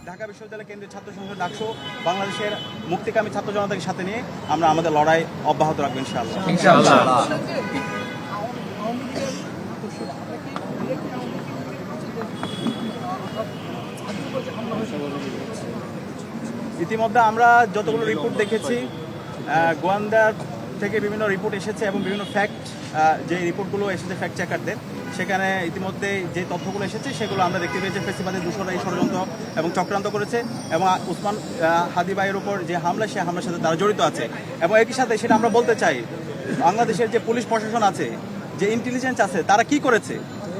ঢাকা বিশ্ববিদ্যালয় কেন্দ্রীয় ছাত্র সংসদ ডাকসু বাংলাদেশের মুক্তিকামী ছাত্র জনতাকে সাথে নিয়ে আমরা আমাদের লড়াই অব্যাহত রাখবো ইনশাআল্লাহ। ইতিমধ্যে আমরা যতগুলো রিপোর্ট দেখেছি, গোয়েন্দার থেকে বিভিন্ন রিপোর্ট এসেছে এবং বিভিন্ন ফ্যাক্ট যে রিপোর্টগুলো এসেছে ফ্যাক্ট চেকারদের, সেখানে ইতিমধ্যে যে তথ্যগুলো এসেছে সেগুলো আমরা দেখতে পেয়েছি ফেসিবাদের দূষণরা এই ষড়যন্ত্র এবং চক্রান্ত করেছে এবং উসমান হাদি ভাইয়ের উপর যে হামলা, সে হামলার সাথে তারা জড়িত আছে। এবং একই সাথে সেটা আমরা বলতে চাই, বাংলাদেশের যে পুলিশ প্রশাসন আছে, যে ইন্টেলিজেন্স আছে, তারা কি করেছে?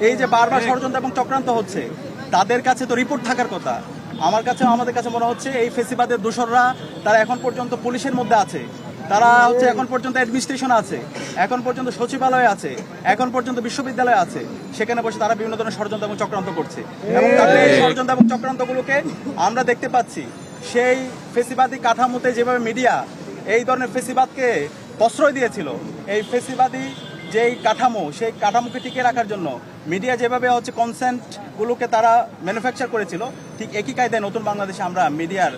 এই যে বারবার ষড়যন্ত্র এবং চক্রান্ত হচ্ছে, তাদের কাছে তো রিপোর্ট থাকার কথা। আমাদের কাছে মনে হচ্ছে এই ফেসিবাদের দোসররা তারা এখন পর্যন্ত পুলিশের মধ্যে আছে, তারা হচ্ছে এখন পর্যন্ত অ্যাডমিনিস্ট্রেশন আছে, এখন পর্যন্ত সচিবালয় আছে, এখন পর্যন্ত বিশ্ববিদ্যালয় আছে, সেখানে বসে তারা বিভিন্ন ধরনের ষড়যন্ত্র এবং চক্রান্ত করছে। এবং তাদের এই ষড়যন্ত্র এবং চক্রান্তগুলোকে আমরা দেখতে পাচ্ছি সেই ফেসিবাদী কাঠামোতে যেভাবে মিডিয়া এই ধরনের ফেসিবাদকে প্রশ্রয় দিয়েছিল, এই ফেসিবাদী যেই কাঠামো, সেই কাঠামোকে টিকিয়ে রাখার জন্য মিডিয়া যেভাবে হচ্ছে কনসেন্টগুলোকে তারা ম্যানুফ্যাকচার করেছিল, ঠিক একই কায়দায় নতুন বাংলাদেশে আমরা মিডিয়ার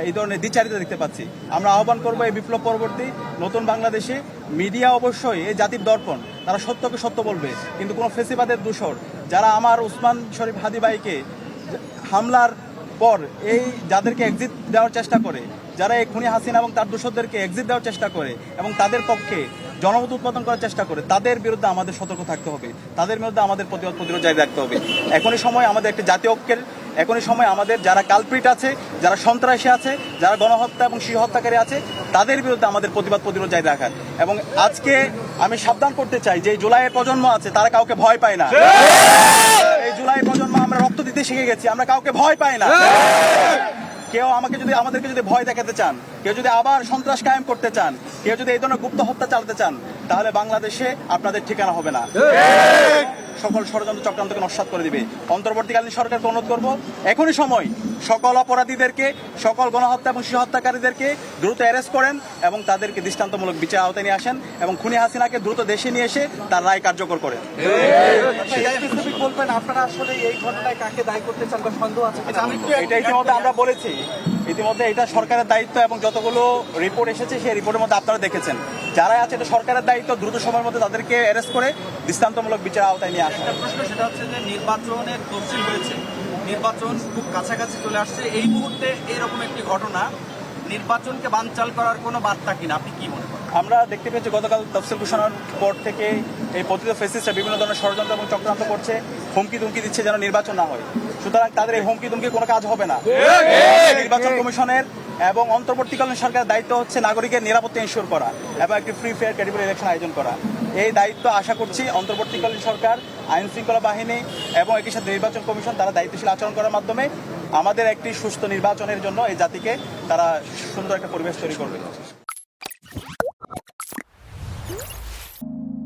এই ধরনের দ্বিচারিতা দেখতে পাচ্ছি। আমরা আহ্বান করবো এই বিপ্লব পরবর্তী নতুন বাংলাদেশে মিডিয়া অবশ্যই এই জাতির দর্পণ, তারা সত্যকে সত্য বলবে, কিন্তু কোনো ফেসিবাদের দূষর যারা আমার উসমান শরীফ হাদি ভাইকে হামলার পর এই যাদেরকে এক্সিট দেওয়ার চেষ্টা করে, যারা এই খুনি হাসিনা এবং তার দূষরদেরকে এক্সিট দেওয়ার চেষ্টা করে এবং তাদের পক্ষে জনমত উৎপাদন করার চেষ্টা করে, তাদের বিরুদ্ধে আমাদের সতর্ক থাকতে হবে, তাদের বিরুদ্ধে আমাদের প্রতিরোধ জারি রাখতে হবে। এখনই সময় আমাদের একটি জাতীয় ঐক্যের, এখনই সময় আমাদের যারা কালপ্রিট আছে, যারা সন্ত্রাসী আছে, যারা গণহত্যা এবং শিশু হত্যাকারী আছে, তাদের বিরুদ্ধে আমাদের প্রতিরোধ জারি রাখার। এবং আজকে আমি সাবধান করতে চাই যে জুলাইয়ের প্রজন্ম আছে, তারা কাউকে ভয় পায় না। এই জুলাই প্রজন্ম আমরা রক্ত দিতে শিখে গেছি, আমরা কাউকে ভয় পাই না। কেউ আমাদেরকে যদি ভয় দেখাতে চান, কেউ যদি আবার সন্ত্রাস কায়েম করতে চান, কেউ যদি এই ধরনের গুপ্ত হত্যা চালাতে চান, তাহলে বাংলাদেশে আপনাদের ঠিকানা হবে না। সকল ষড়যন্ত্র চক্রান্তকে নস্যাৎ করে দিবে। অন্তর্বর্তীকালীন সরকারকে অনুরোধ করব, এখনই সময় সকল অপরাধীদেরকে, সকল গণহত্যা এবং শিশু হত্যাকারীদেরকে দ্রুত অ্যারেস্ট করেন এবং তাদেরকে দৃষ্টান্তমূলক বিচার আওতায় নিয়ে আসেন এবং খুনি হাসিনাকে দ্রুত দেশে নিয়ে এসে তার রায় কার্যকর করেন। বলবেন আপনারা আসলে এই ঘটনায় কাকে দায়ী করতে চান বা সন্দেহ আছে? এটা ইতিমধ্যে আমরা বলেছি, ইতিমধ্যে এটা সরকারের দায়িত্ব এবং যতগুলো রিপোর্ট এসেছে সেই রিপোর্টের মধ্যে আপনারা দেখেছেন, যারা আছে এটা সরকারের দায়িত্ব দ্রুত সময়ের মধ্যে তাদেরকে অ্যারেস্ট করে দৃষ্টান্তমূলক বিচার আওতায় নিয়ে আসেন। একটা প্রশ্ন, সেটা হচ্ছে যে নির্বাচনের তফসিল হয়েছে, নির্বাচন খুব কাছাকাছি চলে আসছে, এই মুহূর্তে এরকম একটি ঘটনা নির্বাচনকে বানচাল করার কোনো বার্তা কিনা, আপনি কি মনে করেন? আমরা দেখতে পেয়েছি গতকাল তফসিল ঘোষণার পর থেকে এই পতিত ফেসিস্টরা বিভিন্ন ধরনের ষড়যন্ত্র এবং চক্রান্ত করছে, হুমকি ধুমকি দিচ্ছে যেন নির্বাচন না হয়। সুতরাং তাদের এই হুমকি ধুমকি কোনো কাজ হবে না। নির্বাচন কমিশনের এবং অন্তর্বর্তীকালীন সরকারের দায়িত্ব হচ্ছে নাগরিকের নিরাপত্তা এনশিওর করা এবং একটি ফ্রি ফেয়ার ক্রেডিবল ইলেকশন আয়োজন করা। এই দায়িত্ব আশা করছি অন্তর্বর্তীকালীন সরকার, আইন শৃঙ্খলা বাহিনী এবং একই সাথে নির্বাচন কমিশন তারা দায়িত্বশীল আচরণ করার মাধ্যমে আমাদের একটি সুস্থ নির্বাচনের জন্য এই জাতিকে তারা সুন্দর একটা পরিবেশ তৈরি করবে।